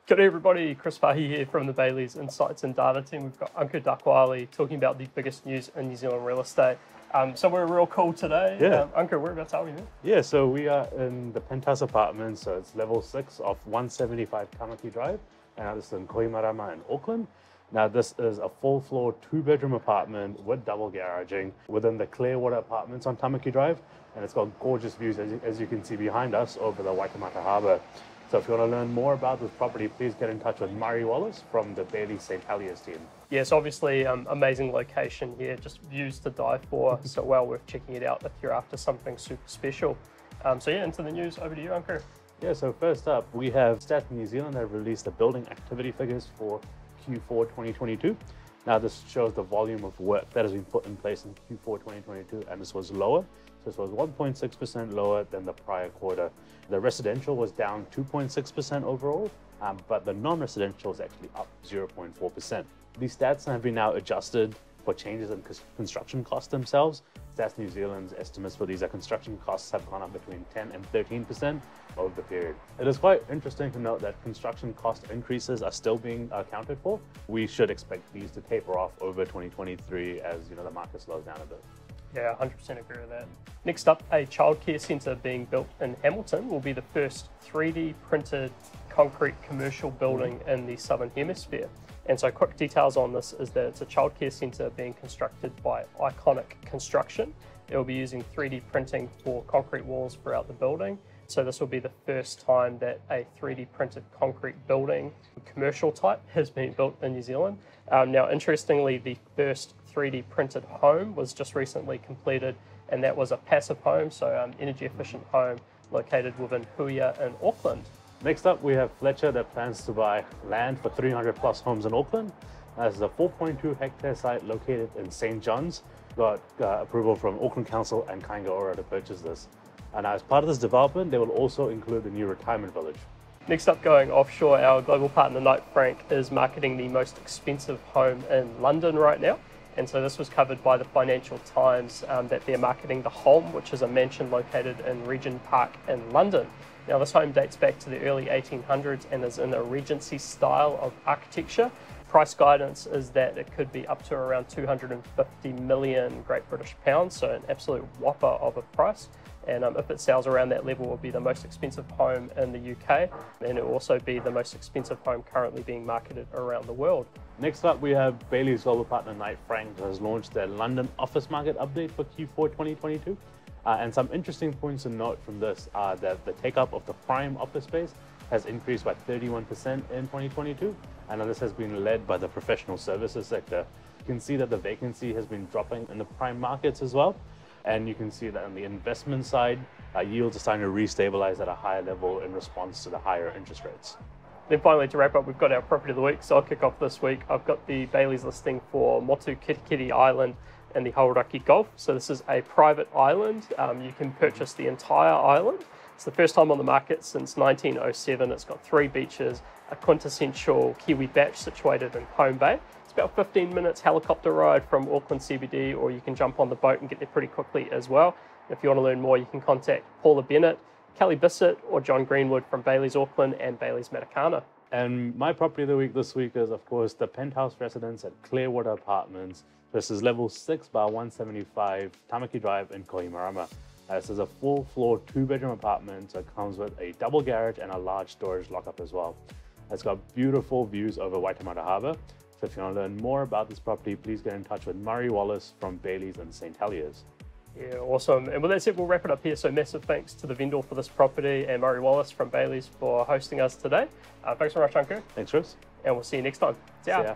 G'day everybody, Chris Farhi here from the Bayleys Insights and Data team. We've got Ankur Dakwale talking about the biggest news in New Zealand real estate. So we're real cool today. Yeah. Ankur, whereabouts are we here? Yeah, so we are in the Penthouse apartment, so it's level 6 of 175 Tamaki Drive, and this is in Kohimarama in Auckland. Now this is a full floor, 2-bedroom apartment with double garaging within the Clearwater Apartments on Tamaki Drive, and it's got gorgeous views as you can see behind us over the Waitemata Harbour. So if you want to learn more about this property, please get in touch with Murray Wallace from the Bayleys St. Heliers team. Yes, obviously amazing location here, just views to die for, so well worth checking it out if you're after something super special. So yeah, into the news, over to you, Ankur. Yeah, so first up, we have Stats New Zealand that have released the building activity figures for Q4 2022. Now this shows the volume of work that has been put in place in Q4 2022, and this was lower. So this was 1.6% lower than the prior quarter. The residential was down 2.6% overall, but the non-residential is actually up 0.4%. These stats have been now adjusted for changes in construction costs themselves. Stats New Zealand's estimates for these construction costs have gone up between 10 and 13% over the period. It is quite interesting to note that construction cost increases are still being accounted for. We should expect these to taper off over 2023 as the market slows down a bit. Yeah, 100% agree with that. Next up, a childcare centre being built in Hamilton will be the first 3D printed concrete commercial building in the Southern Hemisphere. And so quick details on this is that it's a childcare centre being constructed by Iconic Construction. It will be using 3D printing for concrete walls throughout the building. So this will be the first time that a 3D printed concrete building, commercial type, has been built in New Zealand. Now, interestingly, the first 3D printed home was just recently completed, and that was a passive home, so energy efficient home located within Huia in Auckland. Next up, we have Fletcher that plans to buy land for 300 plus homes in Auckland. This is a 4.2 hectare site located in St. John's. Got approval from Auckland Council and Kaingaora to purchase this. And as part of this development, they will also include the new retirement village. Next up, going offshore, our global partner Knight Frank is marketing the most expensive home in London right now. And so this was covered by the Financial Times that they're marketing the Home, which is a mansion located in Regent Park in London. Now this home dates back to the early 1800s and is in a Regency style of architecture. Price guidance is that it could be up to around 250 million Great British pounds, so an absolute whopper of a price. And if it sells around that level, it will be the most expensive home in the UK, and it will also be the most expensive home currently being marketed around the world. Next up, we have Bayleys global partner Knight Frank has launched their London office market update for Q4 2022. And some interesting points to note from this are that the take-up of the prime office space has increased by 31% in 2022, and this has been led by the professional services sector. You can see that the vacancy has been dropping in the prime markets as well, and you can see that on the investment side, yields are starting to restabilize at a higher level in response to the higher interest rates. Then finally, to wrap up, we've got our property of the week, so I'll kick off this week. I've got the Bayleys listing for Motuketekete Island and the Hauraki Gulf. So this is a private island. You can purchase the entire island. It's the first time on the market since 1907. It's got 3 beaches, a quintessential Kiwi batch situated in Home Bay. It's about 15 minutes helicopter ride from Auckland CBD, or you can jump on the boat and get there pretty quickly as well. If you want to learn more, you can contact Paula Bennett, Kelly Bissett, or John Greenwood from Bayleys Auckland and Bayleys Matakana. And my property of the week this week is, of course, the Penthouse residence at Clearwater Apartments. This is level 6 by 175 Tamaki Drive in Kohimarama. This is a full floor, 2-bedroom apartment, so it comes with a double garage and a large storage lockup as well. It's got beautiful views over Waitemata Harbour. So if you want to learn more about this property, please get in touch with Murray Wallace from Bayleys and St. Heliers. Yeah, awesome. And with that said, we'll wrap it up here. So massive thanks to the vendor for this property and Murray Wallace from Bayleys for hosting us today. Thanks very much, Ankur. Thanks, Chris. And we'll see you next time. See ya.